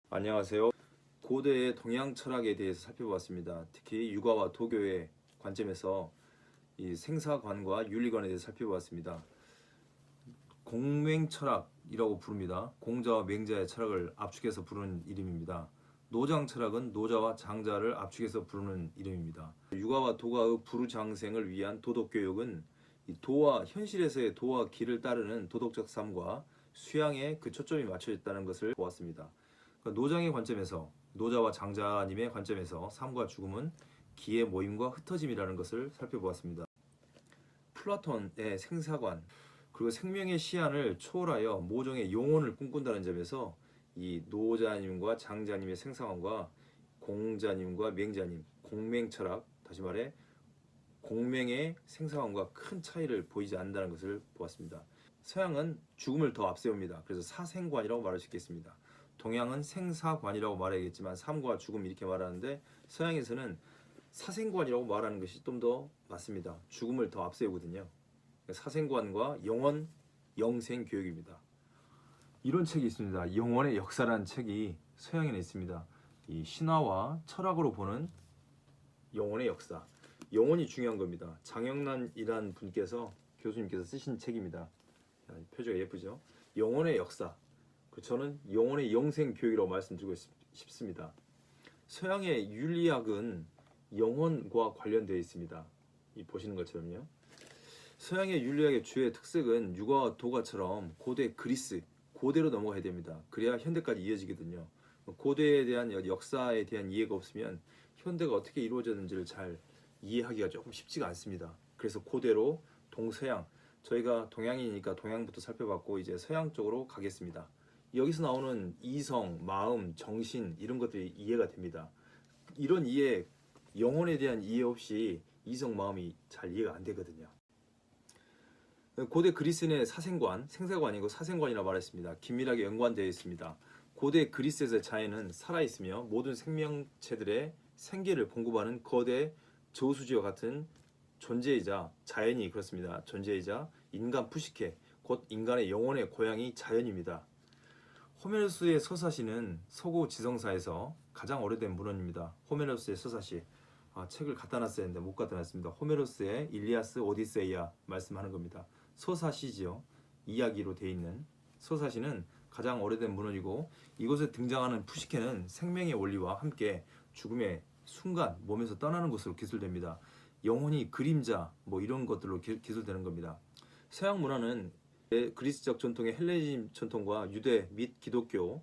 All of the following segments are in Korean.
안녕하세요. 고대의 동양 철학에 대해서 살펴보았습니다. 특히 유가와 도교의 관점에서 이 생사관과 윤리관에 대해서 살펴보았습니다. 공맹철학이라고 부릅니다. 공자와 맹자의 철학을 압축해서 부르는 이름입니다. 노장철학은 노자와 장자를 압축해서 부르는 이름입니다. 유가와 도가의 부르장생을 위한 도덕교육은 도와 현실에서의 도와 길을 따르는 도덕적 삶과 수양에 그 초점이 맞춰졌다는 것을 보았습니다. 노장의 관점에서, 노자와 장자님의 관점에서 삶과 죽음은 기의 모임과 흩어짐이라는 것을 살펴보았습니다. 플라톤의 생사관 그리고 생명의 시한을 초월하여 모종의 영혼을 꿈꾼다는 점에서 이 노자님과 장자님의 생사관과 공자님과 맹자님, 공맹철학, 다시 말해 공맹의 생사관과 큰 차이를 보이지 않는다는 것을 보았습니다. 서양은 죽음을 더 앞세웁니다. 그래서 사생관이라고 말할 수 있겠습니다. 동양은 생사관이라고 말해야겠지만 삶과 죽음 이렇게 말하는데 서양에서는 사생관이라고 말하는 것이 좀 더 맞습니다. 죽음을 더 앞세우거든요. 사생관과 영원, 영생 교육입니다. 이런 책이 있습니다. 영원의 역사라는 책이 서양에는 있습니다. 이 신화와 철학으로 보는 영혼의 역사. 영혼이 중요한 겁니다. 장영란이라는 분께서 교수님께서 쓰신 책입니다. 표지가 예쁘죠? 영혼의 역사. 저는 영혼의 영생 교육이라고 말씀드리고 싶습니다. 서양의 윤리학은 영혼과 관련되어 있습니다. 이 보시는 것처럼요. 서양의 윤리학의 주요의 특색은 유가와 도가처럼 고대 그리스, 고대로 넘어가야 됩니다. 그래야 현대까지 이어지거든요. 고대에 대한 역사에 대한 이해가 없으면 현대가 어떻게 이루어졌는지를 잘 이해하기가 조금 쉽지가 않습니다. 그래서 고대로 동서양, 저희가 동양이니까 동양부터 살펴봤고 이제 서양 쪽으로 가겠습니다. 여기서 나오는 이성, 마음, 정신 이런 것들이 이해가 됩니다. 이런 이해, 영혼에 대한 이해 없이 이성, 마음이 잘 이해가 안 되거든요. 고대 그리스는 사생관, 생사관이고 사생관이라 말했습니다. 긴밀하게 연관되어 있습니다. 고대 그리스에서의 자연은 살아있으며 모든 생명체들의 생계를 공급하는 거대 저수지와 같은 존재이자 자연이 그렇습니다. 존재이자 인간 푸시케, 곧 인간의 영혼의 고향이 자연입니다. 호메로스의 서사시는 서구 지성사에서 가장 오래된 문헌입니다. 호메로스의 서사시. 책을 갖다 놨어야 했는데 못 갖다 놨습니다. 호메로스의 일리아스 오디세이아 말씀하는 겁니다. 서사시지요. 이야기로 되어 있는 서사시는 가장 오래된 문헌이고 이곳에 등장하는 푸시케는 생명의 원리와 함께 죽음의 순간 몸에서 떠나는 것으로 기술됩니다. 영혼이 그림자 뭐 이런 것들로 기술되는 겁니다. 서양 문화는 그리스적 전통의 헬레니즘 전통과 유대 및 기독교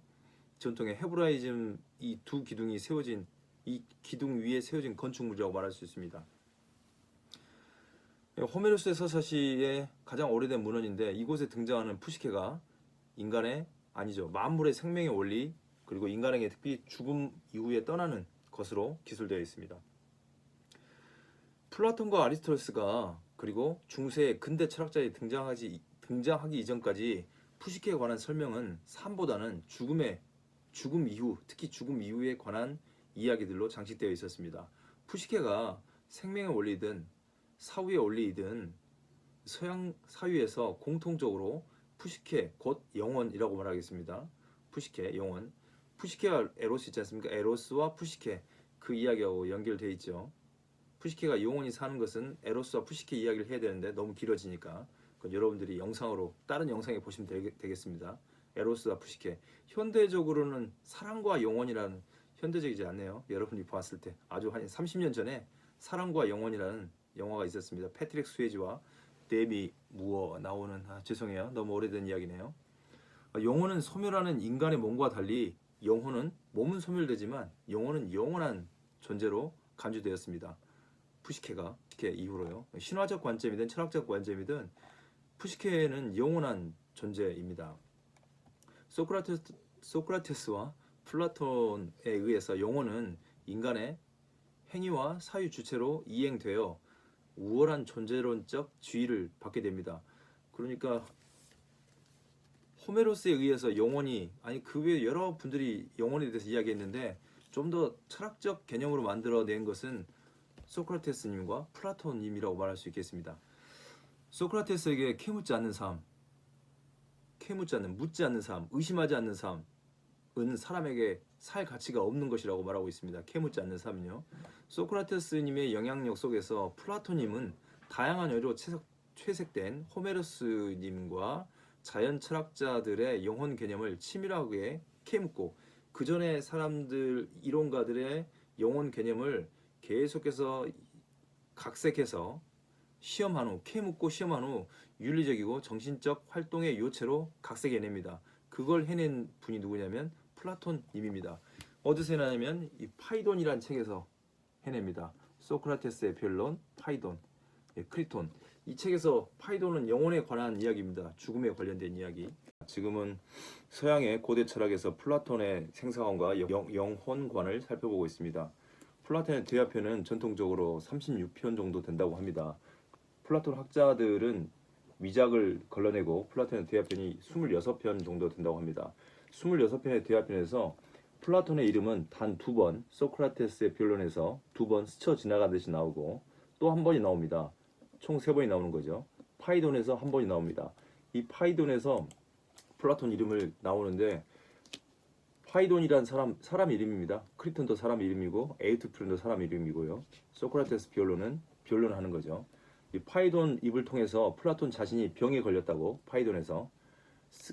전통의 헤브라이즘 이 두 기둥이 세워진 이 기둥 위에 세워진 건축물이라고 말할 수 있습니다. 호메로스의 서사시의 가장 오래된 문헌인데 이곳에 등장하는 푸시케가 인간의 아니죠 만물의 생명의 원리 그리고 인간에게 특히 죽음 이후에 떠나는 것으로 기술되어 있습니다. 플라톤과 아리스토텔스가 그리고 중세 근대 철학자에 등장하기 이전까지 푸시케에 관한 설명은 삶보다는 죽음 이후, 특히 죽음 이후에 관한 이야기들로 장식되어 있었습니다. 푸시케가 생명의 원리든 사후의 원리이든 서양 사회에서 공통적으로 푸시케 곧 영혼이라고 말하겠습니다. 푸시케 영혼. 푸시케와 에로스 있지 않습니까? 에로스와 푸시케 그 이야기하고 연결되어 있죠. 푸시케가 영혼이 사는 것은 에로스와 푸시케 이야기를 해야 되는데 너무 길어지니까 그건 여러분들이 영상으로 다른 영상에 보시면 되겠습니다. 에로스와 푸시케. 현대적으로는 사랑과 영혼이라는 현대적이지 않네요. 여러분이 봤을 때 아주 한 30년 전에 사랑과 영혼이라는 영화가 있었습니다. 패트릭 스웨지와 데미 무어 나오는 죄송해요. 너무 오래된 이야기네요. 영혼은 소멸하는 인간의 몸과 달리 영혼은 몸은 소멸되지만 영혼은 영원한 존재로 간주되었습니다. 푸시케가 이후로요. 신화적 관점이든 철학적 관점이든 푸시케는 영원한 존재입니다. 소크라테스와 플라톤에 의해서 영혼은 인간의 행위와 사유 주체로 이행되어 우월한 존재론적 지위를 받게 됩니다. 그러니까 호메로스에 의해서 영혼이 그 외에 여러 분들이 영혼에 대해서 이야기했는데 좀 더 철학적 개념으로 만들어낸 것은 소크라테스님과 플라톤님이라고 말할 수 있겠습니다. 소크라테스에게 묻지 않는 삶, 의심하지 않는 삶, 사람에게 살 가치가 없는 것이라고 말하고 있습니다. 캐묻지 않는 삶은요. 소크라테스님의 영향력 속에서 플라토님은 다양한 여로 채색된 호메로스님과 자연 철학자들의 영혼 개념을 치밀하게 캐묻고 그 전에 사람들 이론가들의 영혼 개념을 계속해서 각색해서 시험한 후 캐묻고 시험한 후 윤리적이고 정신적 활동의 요체로 각색해냅니다. 그걸 해낸 분이 누구냐면 플라톤님입니다. 어디서 해내냐면 이 파이돈이라는 책에서 해냅니다. 소크라테스의 변론, 파이돈, 크리톤. 이 책에서 파이돈은 영혼에 관한 이야기입니다. 죽음에 관련된 이야기. 지금은 서양의 고대 철학에서 플라톤의 생사관과 영혼관을 살펴보고 있습니다. 플라톤의 대화편은 전통적으로 36편 정도 된다고 합니다. 플라톤 학자들은 위작을 걸러내고 플라톤의 대화편이 26편 정도 된다고 합니다. 26편의 대화편에서 플라톤의 이름은 단 2번 소크라테스의 변론에서 2번 스쳐 지나가듯이 나오고 또 한 번이 나옵니다. 총 3번이 나오는 거죠. 파이돈에서 한 번이 나옵니다. 이 파이돈에서 플라톤 이름을 나오는데 파이돈이란 사람 이름입니다. 크리톤도 사람 이름이고 에이투프론도 사람 이름이고요. 소크라테스 변론은 변론하는 거죠. 이 파이돈 입을 통해서 플라톤 자신이 병에 걸렸다고 파이돈에서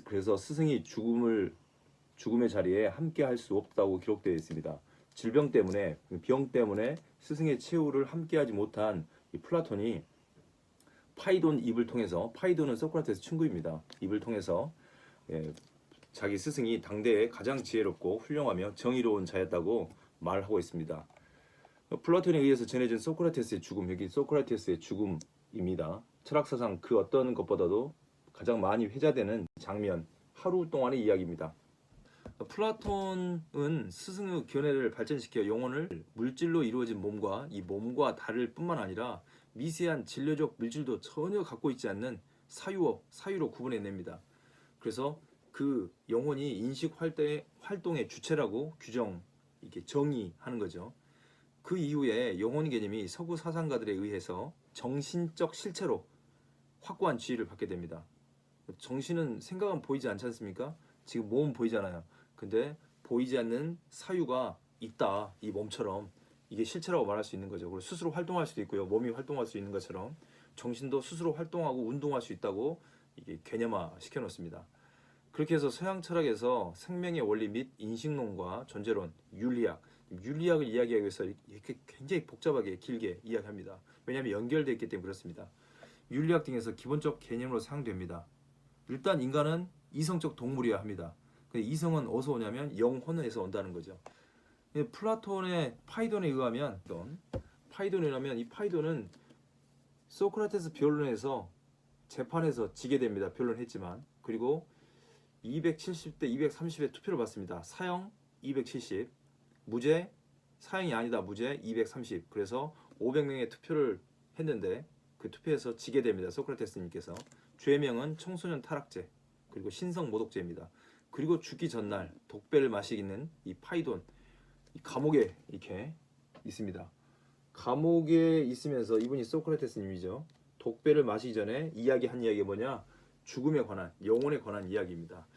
그래서 스승이 죽음의 자리에 함께 할 수 없다고 기록되어 있습니다. 질병 때문에 병 때문에 스승의 최후를 함께하지 못한 이 플라톤이 파이돈 입을 통해서 파이돈은 소크라테스 친구입니다. 입을 통해서 자기 스승이 당대에 가장 지혜롭고 훌륭하며 정의로운 자였다고 말하고 있습니다. 플라톤에 의해서 전해진 소크라테스의 죽음, 여기 소크라테스의 죽음입니다. 철학사상 그 어떤 것보다도 가장 많이 회자되는 장면, 하루 동안의 이야기입니다. 플라톤은 스승의 견해를 발전시켜 영혼을 물질로 이루어진 몸과 이 몸과 다를 뿐만 아니라 미세한 진료적 물질도 전혀 갖고 있지 않는 사유로 구분해냅니다. 그래서 그 영혼이 인식 활동의 주체라고 이렇게 정의하는 거죠. 그 이후에 영혼 개념이 서구 사상가들에 의해서 정신적 실체로 확고한 지위를 받게 됩니다. 정신은 생각은 보이지 않지 않습니까? 지금 몸은 보이잖아요. 근데 보이지 않는 사유가 있다. 이 몸처럼 이게 실체라고 말할 수 있는 거죠. 그리고 스스로 활동할 수도 있고요. 몸이 활동할 수 있는 것처럼 정신도 스스로 활동하고 운동할 수 있다고 이게 개념화 시켜놓습니다. 그렇게 해서 서양 철학에서 생명의 원리 및 인식론과 존재론, 윤리학을 이야기하기 위해서 이렇게 굉장히 복잡하게 길게 이야기합니다. 왜냐하면 연결되어 있기 때문에 그렇습니다. 윤리학 등에서 기본적 개념으로 사용됩니다. 일단 인간은 이성적 동물이어야 합니다. 이성은 어디서 오냐면 영혼에서 온다는 거죠. 플라톤의 파이돈에 의하면 이 파이돈은 소크라테스 변론에서 재판에서 지게 됩니다. 변론했지만 그리고 270대 230의 투표를 받습니다. 사형 270, 무죄 사형이 아니다 무죄 230. 그래서 500명의 투표를 했는데 그 투표에서 지게 됩니다. 소크라테스님께서 죄명은 청소년 타락죄 그리고 신성 모독죄입니다. 그리고 죽기 전날 독배를 마시는 이 파이돈 이 감옥에 이렇게 있습니다. 감옥에 있으면서 이분이 소크라테스님이죠. 독배를 마시기 전에 이야기한 이야기가 뭐냐? 죽음에 관한 영혼에 관한 이야기입니다.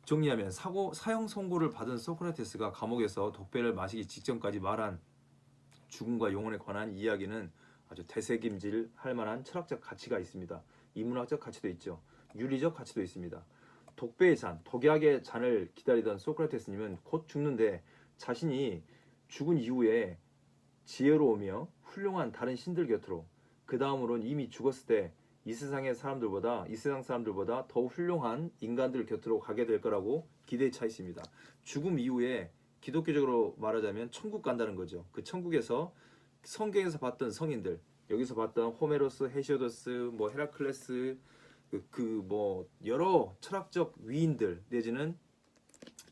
정리하면 사형 선고를 받은 소크라테스가 감옥에서 독배를 마시기 직전까지 말한 죽음과 영혼에 관한 이야기는 아주 되새김질할 만한 철학적 가치가 있습니다. 인문학적 가치도 있죠. 윤리적 가치도 있습니다. 독배의 잔, 독약의 잔을 기다리던 소크라테스님은 곧 죽는데 자신이 죽은 이후에 지혜로우며 훌륭한 다른 신들 곁으로 그 다음으로는 이미 죽었을 때 이 세상 사람들보다 더 훌륭한 인간들 곁으로 가게 될 거라고 기대에 차 있습니다. 죽음 이후에 기독교적으로 말하자면 천국 간다는 거죠. 그 천국에서 성경에서 봤던 성인들, 여기서 봤던 호메로스, 헤시오도스, 헤라클레스, 여러 철학적 위인들 내지는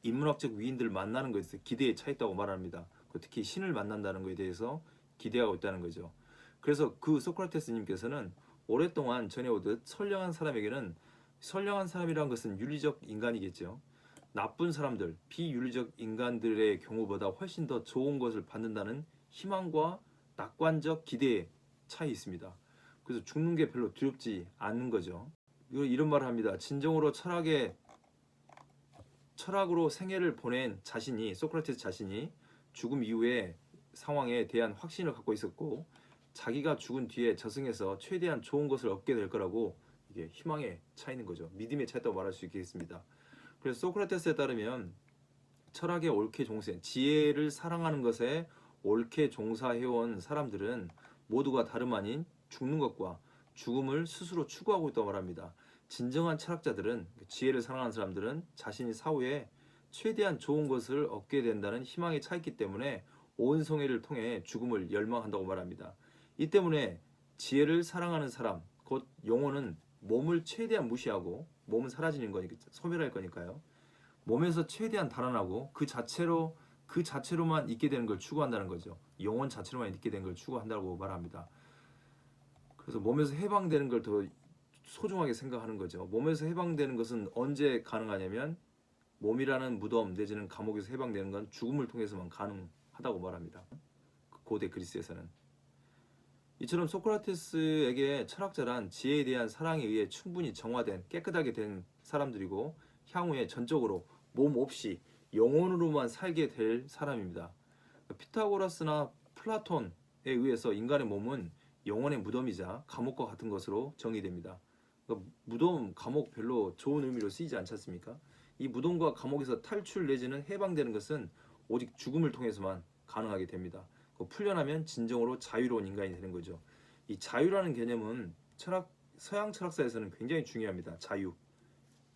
인문학적 위인들을 만나는 것에 기대에 차 있다고 말합니다. 특히 신을 만난다는 것에 대해서 기대하고 있다는 거죠. 그래서 그 소크라테스님께서는 오랫동안 전해오듯 선량한 사람에게는 선량한 사람이라는 것은 윤리적 인간이겠죠. 나쁜 사람들, 비윤리적 인간들의 경우보다 훨씬 더 좋은 것을 받는다는 희망과 낙관적 기대에 차이 있습니다. 그래서 죽는 게 별로 두렵지 않는 거죠. 이런 말을 합니다. 진정으로 철학의 철학으로 생애를 보낸 자신이 소크라테스 자신이 죽음 이후의 상황에 대한 확신을 갖고 있었고 자기가 죽은 뒤에 저승에서 최대한 좋은 것을 얻게 될 거라고 이게 희망에 차 있는 거죠. 믿음에 차 있다고 말할 수 있겠습니다. 그래서 소크라테스에 따르면 철학의 옳게 종사, 지혜를 사랑하는 것에 옳게 종사해온 사람들은 모두가 다름 아닌 죽는 것과 죽음을 스스로 추구하고 있다고 말합니다. 진정한 철학자들은 지혜를 사랑하는 사람들은 자신이 사후에 최대한 좋은 것을 얻게 된다는 희망에 차 있기 때문에 온 성애를 통해 죽음을 열망한다고 말합니다. 이 때문에 지혜를 사랑하는 사람, 곧 영혼은 몸을 최대한 무시하고 몸은 사라지는 거니까 소멸할 거니까요. 몸에서 최대한 달아나고 그 자체로만 있게 되는 걸 추구한다는 거죠. 영혼 자체로만 있게 되는 걸 추구한다고 말합니다. 그래서 몸에서 해방되는 걸 더 소중하게 생각하는 거죠. 몸에서 해방되는 것은 언제 가능하냐면 몸이라는 무덤 내지는 감옥에서 해방되는 건 죽음을 통해서만 가능하다고 말합니다. 고대 그리스에서는. 이처럼 소크라테스에게 철학자란 지혜에 대한 사랑에 의해 충분히 정화된 깨끗하게 된 사람들이고 향후에 전적으로 몸 없이 영혼으로만 살게 될 사람입니다. 피타고라스나 플라톤에 의해서 인간의 몸은 영혼의 무덤이자 감옥과 같은 것으로 정의됩니다. 그러니까 무덤, 감옥 별로 좋은 의미로 쓰이지 않지 않습니까? 이 무덤과 감옥에서 탈출 내지는 해방되는 것은 오직 죽음을 통해서만 가능하게 됩니다. 풀려나면 진정으로 자유로운 인간이 되는 거죠. 이 자유라는 개념은 서양 철학사에서는 굉장히 중요합니다. 자유.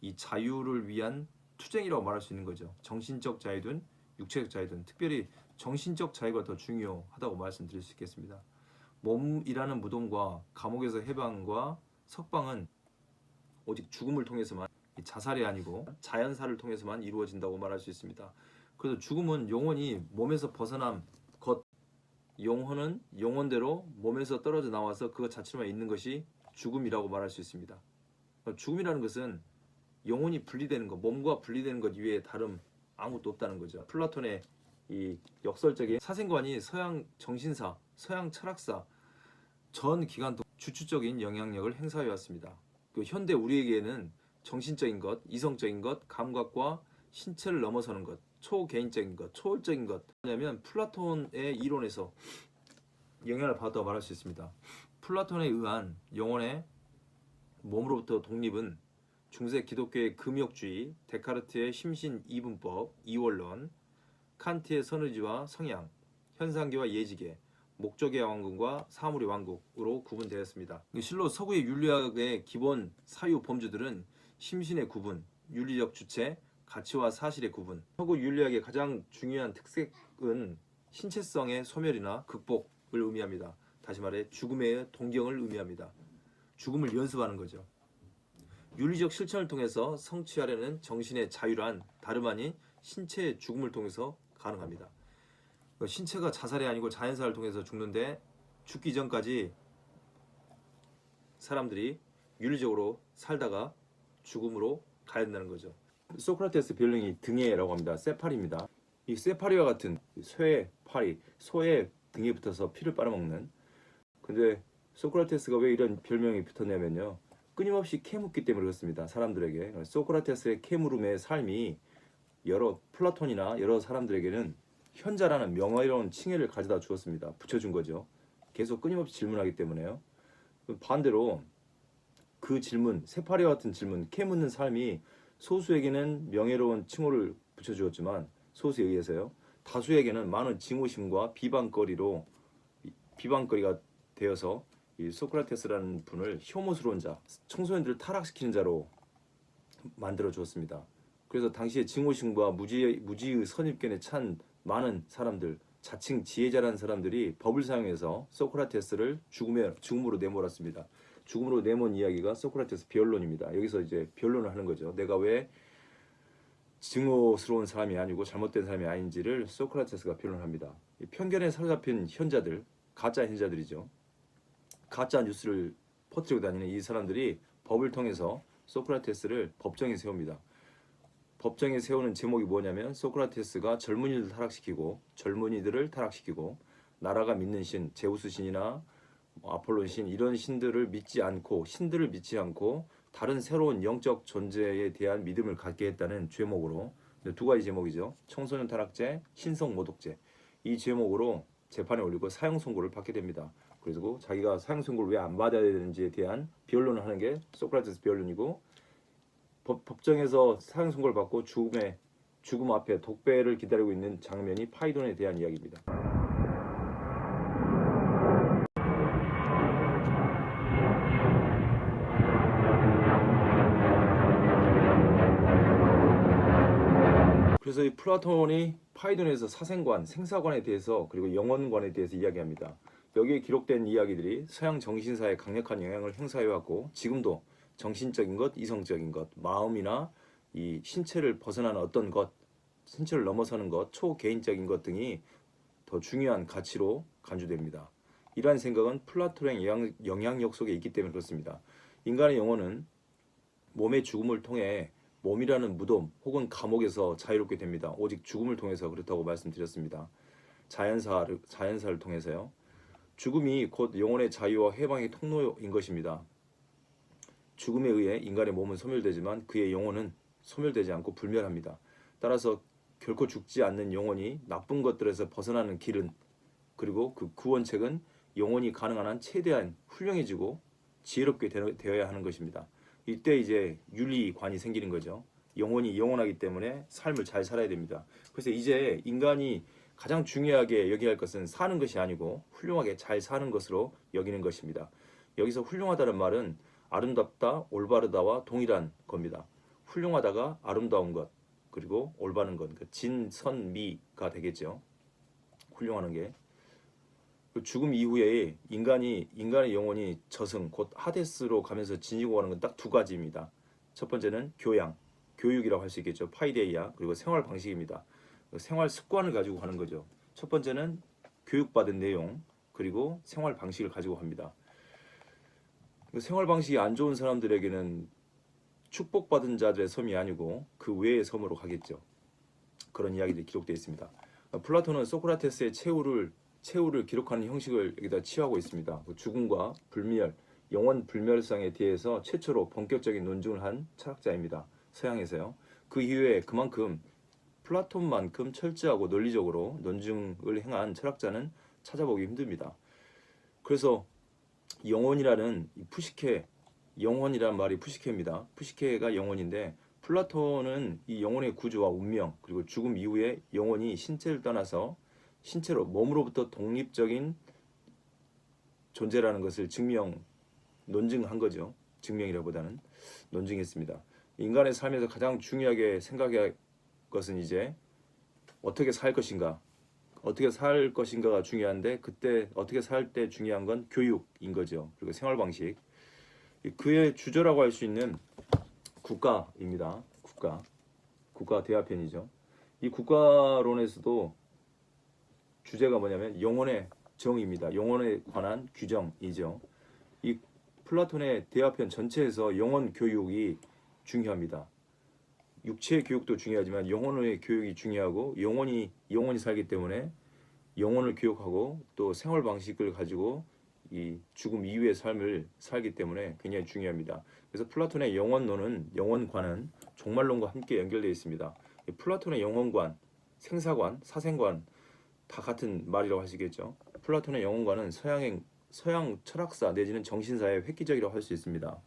이 자유를 위한 투쟁이라고 말할 수 있는 거죠. 정신적 자유든 육체적 자유든 특별히 정신적 자유가 더 중요하다고 말씀드릴 수 있겠습니다. 몸이라는 무덤과 감옥에서 해방과 석방은 오직 죽음을 통해서만, 자살이 아니고 자연사를 통해서만 이루어진다고 말할 수 있습니다. 그래서 죽음은 영혼이 몸에서 벗어남 것, 영혼은 영혼대로 몸에서 떨어져 나와서 그것 자체만 있는 것이 죽음이라고 말할 수 있습니다. 죽음이라는 것은 영혼이 분리되는 것, 몸과 분리되는 것 이외에 다름 아무것도 없다는 거죠. 플라톤의 이 역설적인 사생관이 서양 정신사, 서양 철학사 전 기간 동안 주축적인 영향력을 행사해 왔습니다. 그 현대 우리에게는 정신적인 것, 이성적인 것, 감각과 신체를 넘어서는 것, 초개인적인 것, 초월적인 것, 뭐냐면 플라톤의 이론에서 영향을 받았다고 말할 수 있습니다. 플라톤에 의한 영혼의 몸으로부터 독립은 중세 기독교의 금욕주의, 데카르트의 심신 이분법, 이원론, 칸트의 선의지와 성향, 현상계와 예지계, 목적의 왕국과 사물의 왕국으로 구분되었습니다. 실로 서구의 윤리학의 기본 사유 범주들은 심신의 구분, 윤리적 주체, 가치와 사실의 구분. 서구 윤리학의 가장 중요한 특색은 신체성의 소멸이나 극복을 의미합니다. 다시 말해 죽음의 동경을 의미합니다. 죽음을 연습하는 거죠. 윤리적 실천을 통해서 성취하려는 정신의 자유란 다름 아닌 신체의 죽음을 통해서 가능합니다. 신체가 자살이 아니고 자연사를 통해서 죽는데 죽기 전까지 사람들이 윤리적으로 살다가 죽음으로 가야 된다는 거죠. 소크라테스 별명이 등에라고 합니다. 쇠파리입니다. 이 쇠파리와 같은 쇠의 파리, 소의 등에 붙어서 피를 빨아먹는. 근데 소크라테스가 왜 이런 별명이 붙었냐면요, 끊임없이 캐묻기 때문에 그렇습니다. 사람들에게. 소크라테스의 캐물음의 삶이 플라톤이나 여러 사람들에게는 현자라는 명예로운 칭해를 가져다 주었습니다. 붙여준 거죠. 계속 끊임없이 질문하기 때문에요. 반대로 그 질문, 새파리와 같은 질문, 캐묻는 삶이 소수에게는 명예로운 칭호를 붙여주었지만, 소수에 의해서요, 다수에게는 많은 증오심과 비방거리가 되어서 이 소크라테스라는 분을 혐오스러운 자, 청소년들을 타락시키는 자로 만들어 주었습니다. 그래서 당시에 증오심과 무지의 선입견에 찬 많은 사람들, 자칭 지혜자라는 사람들이 법을 사용해서 소크라테스를 죽음으로 내몰았습니다. 죽음으로 내몬 이야기가 소크라테스 변론입니다. 여기서 이제 변론을 하는 거죠. 내가 왜 증오스러운 사람이 아니고 잘못된 사람이 아닌지를 소크라테스가 변론합니다. 편견에 사로잡힌 현자들, 가짜 현자들이죠. 가짜 뉴스를 퍼뜨리고 다니는 이 사람들이 법을 통해서 소크라테스를 법정에 세웁니다. 법정에 세우는 제목이 뭐냐면 소크라테스가 젊은이들을 타락시키고 나라가 믿는 신, 제우스 신이나 아폴론 신 이런 신들을 믿지 않고 다른 새로운 영적 존재에 대한 믿음을 갖게 했다는 죄목으로 두 가지 제목이죠. 청소년 탄압죄, 신성 모독죄. 이 제목으로 재판에 올리고 사형 선고를 받게 됩니다. 그리고 자기가 사형 선고를 왜 안 받아야 되는지에 대한 비언론을 하는 게 소크라테스 비언론이고, 법정에서 사형 선고를 받고 죽음 앞에 독배를 기다리고 있는 장면이 파이돈에 대한 이야기입니다. 그래서 이 플라톤이 파이돈에서 사생관, 생사관에 대해서 그리고 영혼관에 대해서 이야기합니다. 여기에 기록된 이야기들이 서양 정신사에 강력한 영향을 행사해왔고, 지금도 정신적인 것, 이성적인 것, 마음이나 이 신체를 벗어나는 어떤 것, 신체를 넘어서는 것, 초개인적인 것 등이 더 중요한 가치로 간주됩니다. 이러한 생각은 플라톤의 영향력 속에 있기 때문에 그렇습니다. 인간의 영혼은 몸의 죽음을 통해 몸이라는 무덤 혹은 감옥에서 자유롭게 됩니다. 오직 죽음을 통해서 그렇다고 말씀드렸습니다. 자연사를 통해서요. 죽음이 곧 영혼의 자유와 해방의 통로인 것입니다. 죽음에 의해 인간의 몸은 소멸되지만 그의 영혼은 소멸되지 않고 불멸합니다. 따라서 결코 죽지 않는 영혼이 나쁜 것들에서 벗어나는 길은, 그리고 그 구원책은 영혼이 가능한 한 최대한 훌륭해지고 지혜롭게 되어야 하는 것입니다. 이때 이제 윤리관이 생기는 거죠. 영혼이 영원하기 때문에 삶을 잘 살아야 됩니다. 그래서 이제 인간이 가장 중요하게 여겨야 할 것은 사는 것이 아니고 훌륭하게 잘 사는 것으로 여기는 것입니다. 여기서 훌륭하다는 말은 아름답다, 올바르다와 동일한 겁니다. 훌륭하다가 아름다운 것, 그리고 올바른 것, 진선미가 되겠죠. 훌륭하는 게. 죽음 이후에 인간의 영혼이 저승 곧 하데스로 가면서 지니고 가는 건 딱 두 가지입니다. 첫 번째는 교육이라고 할 수 있겠죠. 파이데이아. 그리고 생활 방식입니다. 생활 습관을 가지고 가는 거죠. 첫 번째는 교육받은 내용, 그리고 생활 방식을 가지고 갑니다. 생활 방식이 안 좋은 사람들에게는 축복받은 자들의 섬이 아니고 그 외의 섬으로 가겠죠. 그런 이야기들이 기록되어 있습니다. 플라톤은 소크라테스의 최후를 기록하는 형식을 여기다 취하고 있습니다. 죽음과 불멸, 영원 불멸성에 대해서 최초로 본격적인 논증을 한 철학자입니다. 서양에서요. 그 이후에 그만큼 플라톤만큼 철저하고 논리적으로 논증을 행한 철학자는 찾아보기 힘듭니다. 그래서 영혼이라는 영혼이라는 말이 푸시케입니다. 푸시케가 영혼인데, 플라톤은 이 영혼의 구조와 운명, 그리고 죽음 이후에 영혼이 신체를 떠나서 신체로 몸으로부터 독립적인 존재라는 것을 논증한 거죠. 증명이라보다는 논증했습니다. 인간의 삶에서 가장 중요하게 생각해야 할 것은 이제 어떻게 살 것인가가 중요한데, 그때 어떻게 살 때 중요한 건 교육인 거죠. 그리고 생활 방식. 그의 주저라고 할 수 있는 국가입니다. 국가 대화편이죠. 이 국가론에서도 주제가 뭐냐면 영혼의 정의입니다. 영혼에 관한 규정이죠. 이 플라톤의 대화편 전체에서 영혼 교육이 중요합니다. 육체의 교육도 중요하지만 영혼의 교육이 중요하고, 영혼이 살기 때문에 영혼을 교육하고 또 생활 방식을 가지고 이 죽음 이후의 삶을 살기 때문에 굉장히 중요합니다. 그래서 플라톤의 영혼관은 종말론과 함께 연결되어 있습니다. 플라톤의 영혼관, 생사관, 사생관 다 같은 말이라고 하시겠죠. 플라톤의 영혼관은 서양 철학사 내지는 정신사의 획기적이라고 할 수 있습니다.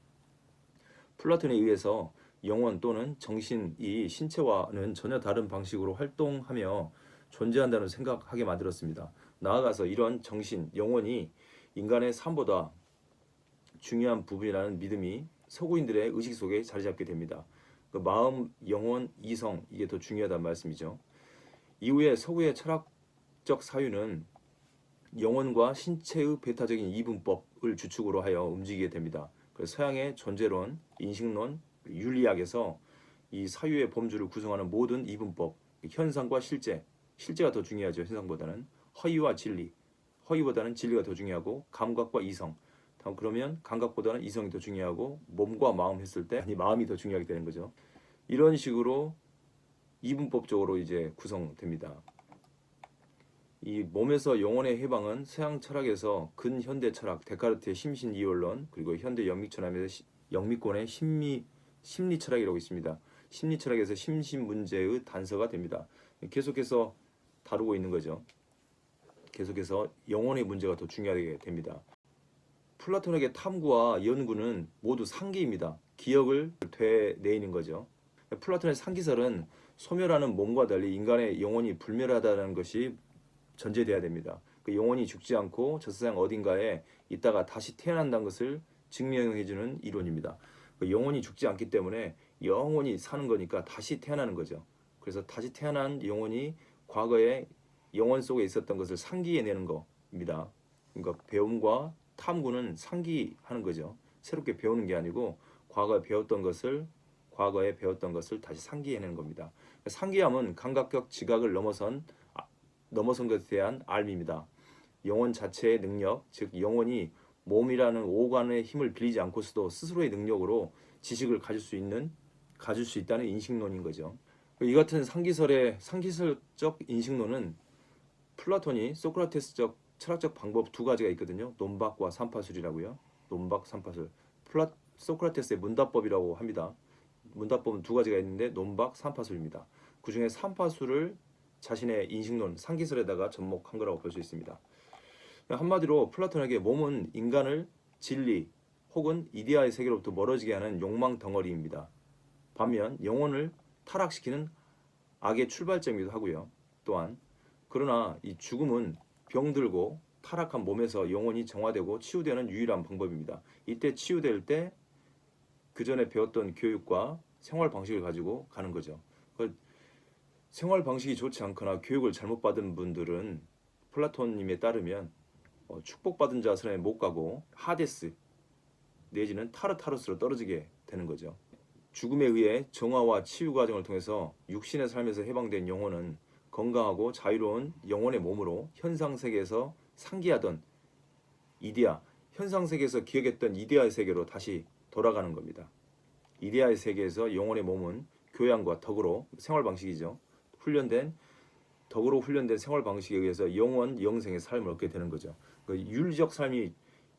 플라톤에 의해서 영혼 또는 정신이 신체와는 전혀 다른 방식으로 활동하며 존재한다는 생각하게 만들었습니다. 나아가서 이런 영혼이 인간의 삶보다 중요한 부분이라는 믿음이 서구인들의 의식 속에 자리 잡게 됩니다. 그 마음, 영혼, 이성, 이게 더 중요하다는 말씀이죠. 이후에 서구의 철학적 사유는 영혼과 신체의 배타적인 이분법을 주축으로 하여 움직이게 됩니다. 그래서 서양의 존재론, 인식론, 윤리학에서 이 사유의 범주를 구성하는 모든 이분법, 현상과 실제가 더 중요하죠. 현상보다는 허위와 진리, 허위보다는 진리가 더 중요하고, 감각과 이성, 그러면 감각보다는 이성이 더 중요하고, 몸과 마음 했을 때 마음이 더 중요하게 되는 거죠. 이런 식으로 이분법적으로 이제 구성됩니다. 이 몸에서 영혼의 해방은 서양 철학에서 근현대 철학, 데카르트의 심신이원론, 그리고 현대 영미권의 심리 철학이라고 있습니다. 심리철학에서 심신 문제의 단서가 됩니다. 계속해서 다루고 있는 거죠. 계속해서 영혼의 문제가 더 중요하게 됩니다. 플라톤에게 탐구와 연구는 모두 상기입니다. 기억을 되뇌이는 거죠. 플라톤의 상기설은 소멸하는 몸과 달리 인간의 영혼이 불멸하다는 것이 전제돼야 됩니다. 그 영혼이 죽지 않고 저 세상 어딘가에 있다가 다시 태어난다는 것을 증명해주는 이론입니다. 그 영혼이 죽지 않기 때문에 영원히 사는 거니까 다시 태어나는 거죠. 그래서 다시 태어난 영혼이 과거에 영혼 속에 있었던 것을 상기해내는 겁니다. 그러니까 배움과 탐구는 상기하는 거죠. 새롭게 배우는 게 아니고 과거에 배웠던 것을 다시 상기해내는 겁니다. 상기함은 감각적 지각을 넘어선 것에 대한 알미입니다. 영혼 자체의 능력, 즉 영혼이 몸이라는 오간의 힘을 빌리지 않고서도 스스로의 능력으로 지식을 가질 수 있다는 인식론인 거죠. 이 같은 상기설적 인식론은 플라톤이 소크라테스적 철학적 방법 두 가지가 있거든요. 논박과 삼파술이라고요. 논박, 삼파술. 소크라테스의 문답법이라고 합니다. 문답법은 두 가지가 있는데 논박, 삼파술입니다. 그 중에 삼파술을 자신의 인식론, 상기설에다가 접목한 거라고 볼 수 있습니다. 한마디로 플라톤에게 몸은 인간을 진리 혹은 이데아의 세계로부터 멀어지게 하는 욕망 덩어리입니다. 반면 영혼을 타락시키는 악의 출발점이기도 하고요. 또한 그러나 이 죽음은 병들고 타락한 몸에서 영혼이 정화되고 치유되는 유일한 방법입니다. 이때 치유될 때 그 전에 배웠던 교육과 생활 방식을 가지고 가는 거죠. 생활 방식이 좋지 않거나 교육을 잘못 받은 분들은 플라톤님에 따르면 축복받은 자선에 못 가고 하데스 내지는 타르타루스로 떨어지게 되는 거죠. 죽음에 의해 정화와 치유 과정을 통해서 육신의 삶에서 해방된 영혼은 건강하고 자유로운 영혼의 몸으로 현상세계에서 상기하던 이데아, 현상세계에서 기억했던 이데아의 세계로 다시 돌아가는 겁니다. 이데아의 세계에서 영혼의 몸은 교양과 덕으로 생활 방식이죠. 덕으로 훈련된 생활 방식에 의해서 영원 영생의 삶을 얻게 되는 거죠. 윤리적 삶이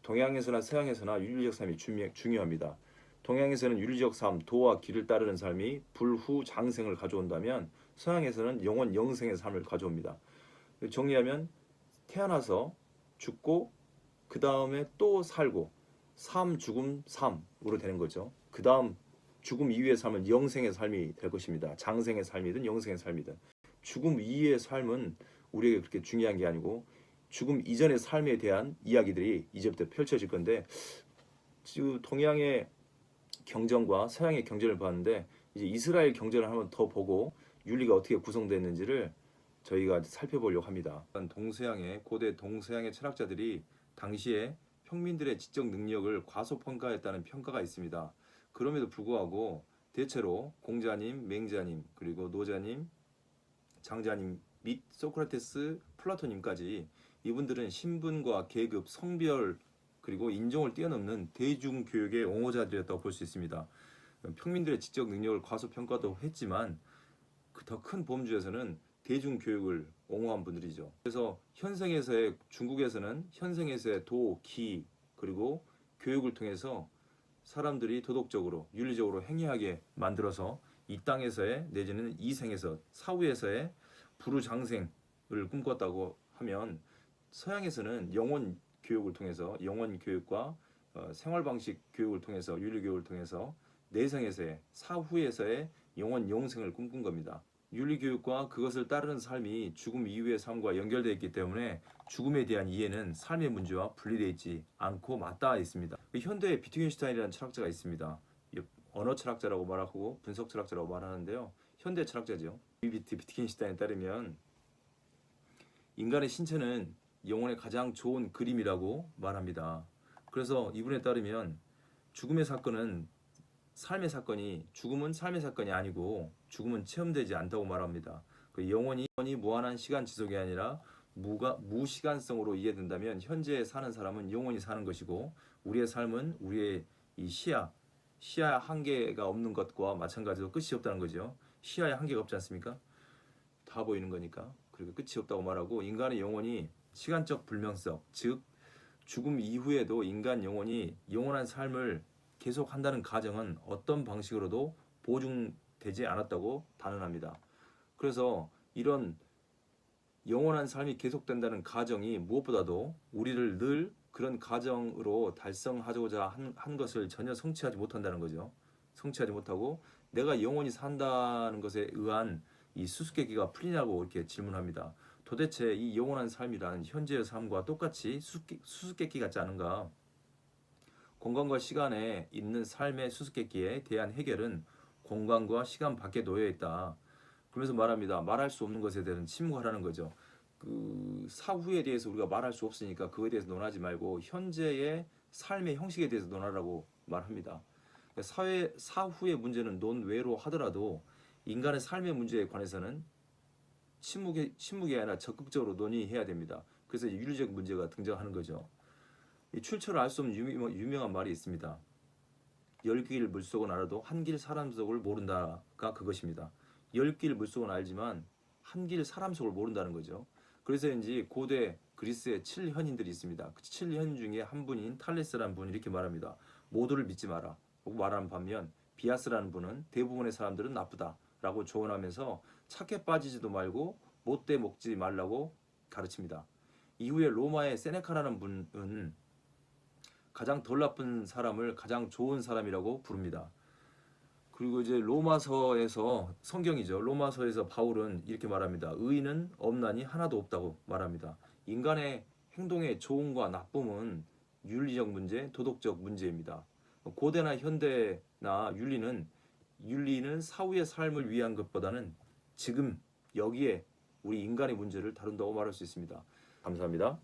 동양에서나 서양에서나 윤리적 삶이 중요합니다. 동양에서는 윤리적 삶, 도와 길을 따르는 삶이 불후 장생을 가져온다면 서양에서는 영원 영생의 삶을 가져옵니다. 정리하면 태어나서 죽고 그 다음에 또 살고 삶, 죽음, 삶으로 되는 거죠. 그 다음 죽음 이후의 삶은 영생의 삶이 될 것입니다. 장생의 삶이든 영생의 삶이든. 죽음 이후의 삶은 우리에게 그렇게 중요한 게 아니고 죽음 이전의 삶에 대한 이야기들이 이제부터 펼쳐질 건데 지금 동양의 경전과 서양의 경전을 봤는데 이제 이스라엘 경전을 한번 더 보고 윤리가 어떻게 구성됐는지를 저희가 살펴보려고 합니다. 고대 동서양의 철학자들이 당시에 평민들의 지적 능력을 과소평가했다는 평가가 있습니다. 그럼에도 불구하고 대체로 공자님, 맹자님, 그리고 노자님, 장자님 및 소크라테스, 플라토님까지 이분들은 신분과 계급, 성별 그리고 인종을 뛰어넘는 대중교육의 옹호자들이었다고 볼 수 있습니다. 평민들의 지적 능력을 과소평가도 했지만 그 더 큰 범주에서는 대중교육을 옹호한 분들이죠. 그래서 중국에서는 현생에서의 도, 기 그리고 교육을 통해서 사람들이 도덕적으로 윤리적으로 행위하게 만들어서 이 땅에서의 내지는 이 생에서 사후에서의 부르장생을 꿈꿨다고 하면 서양에서는 영혼 교육을 통해서 영혼 교육과 생활 방식 교육을 통해서 윤리 교육을 통해서 내생에서의 사후에서의 영원 영생을 꿈꾼 겁니다. 윤리 교육과 그것을 따르는 삶이 죽음 이후의 삶과 연결되어 있기 때문에 죽음에 대한 이해는 삶의 문제와 분리되어 있지 않고 맞닿아 있습니다. 현대에 비트겐슈타인이라는 철학자가 있습니다. 언어 철학자라고 말하고 분석 철학자라고 말하는데요. 현대 철학자죠. 비트겐슈타인에 따르면 인간의 신체는 영혼의 가장 좋은 그림이라고 말합니다. 그래서 이분에 따르면 죽음의 사건은 죽음은 삶의 사건이 아니고 죽음은 체험되지 않다고 말합니다. 그 영혼이 무한한 시간 지속이 아니라 무시간성으로 이해된다면 현재 사는 사람은 영원히 사는 것이고 우리의 삶은 우리의 이 시야 한계가 없는 것과 마찬가지로 끝이 없다는 거죠. 시야에 한계가 없지 않습니까? 다 보이는 거니까. 그리고 끝이 없다고 말하고 인간의 영혼이 시간적 불명성, 즉 죽음 이후에도 인간 영혼이 영원한 삶을 계속한다는 가정은 어떤 방식으로도 보증되지 되지 않았다고 단언합니다. 그래서 이런 영원한 삶이 계속된다는 가정이 무엇보다도 우리를 늘 그런 가정으로 달성하고자 한 것을 전혀 성취하지 못한다는 거죠. 성취하지 못하고 내가 영원히 산다는 것에 의한 이 수수께끼가 풀리냐고 이렇게 질문합니다. 도대체 이 영원한 삶이란 현재의 삶과 똑같이 수수께끼 같지 않은가? 공간과 시간에 있는 삶의 수수께끼에 대한 해결은 공간과 시간 밖에 놓여 있다. 그러면서 말합니다. 말할 수 없는 것에 대해서는 침묵하라는 거죠. 그 사후에 대해서 우리가 말할 수 없으니까 그거에 대해서 논하지 말고 현재의 삶의 형식에 대해서 논하라고 말합니다. 사후의 문제는 논외로 하더라도 인간의 삶의 문제에 관해서는 침묵이 아니라 적극적으로 논의해야 됩니다. 그래서 윤리적 문제가 등장하는 거죠. 이 출처를 알 수 없는 유명한 말이 있습니다. 10길 물속은 알아도 한 길 사람 속을 모른다가 그것입니다. 10길 물속은 알지만 한 길 사람 속을 모른다는 거죠. 그래서인지 고대 그리스의 7현인들이 있습니다. 그 7현 중에 한 분인 탈레스라는 분이 이렇게 말합니다. 모두를 믿지 마라. 라고 말하는 반면 비아스라는 분은 대부분의 사람들은 나쁘다 라고 조언하면서 착해 빠지지도 말고 못돼 먹지 말라고 가르칩니다. 이후에 로마의 세네카라는 분은 가장 덜 나쁜 사람을 가장 좋은 사람이라고 부릅니다. 그리고 이제 로마서에서 성경이죠. 로마서에서 바울은 이렇게 말합니다. 의인은 없나니 하나도 없다고 말합니다. 인간의 행동의 좋음과 나쁨은 윤리적 문제, 도덕적 문제입니다. 고대나 현대나 윤리는 사후의 삶을 위한 것보다는 지금 여기에 우리 인간의 문제를 다룬다고 말할 수 있습니다. 감사합니다.